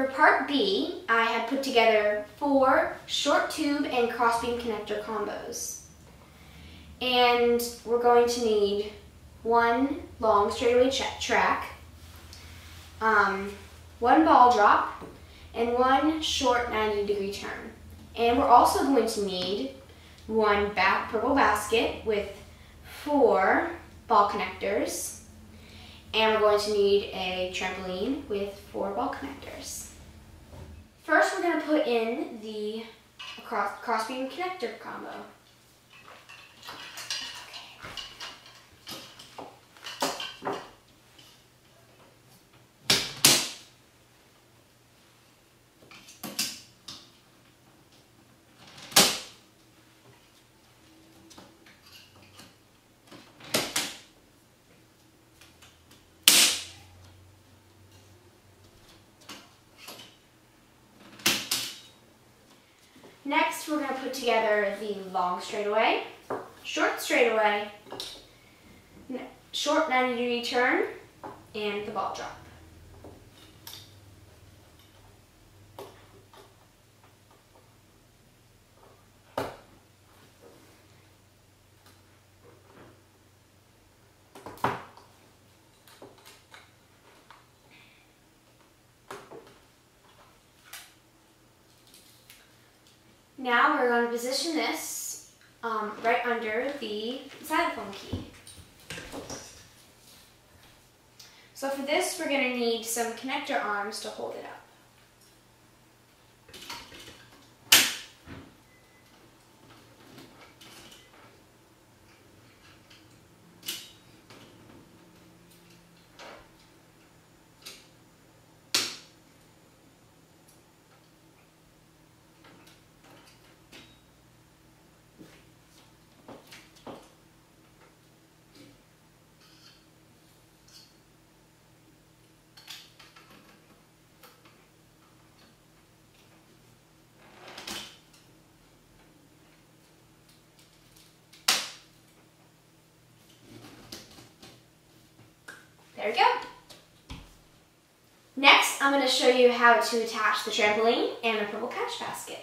For part B, I had put together 4 short tube and crossbeam connector combos. And we're going to need 1 long straightaway track, 1 ball drop, and 1 short 90-degree turn. And we're also going to need 1 purple basket with 4 ball connectors. And we're going to need a trampoline with 4 ball connectors. First, we're going to put in the crossbeam connector combo. Next, we're going to put together the long straightaway, short straightaway, short 90-degree turn, and the ball drop. Now we're going to position this right under the xylophone key. So for this, we're going to need some connector arms to hold it up. There we go. Next, I'm going to show you how to attach the trampoline and the purple catch basket.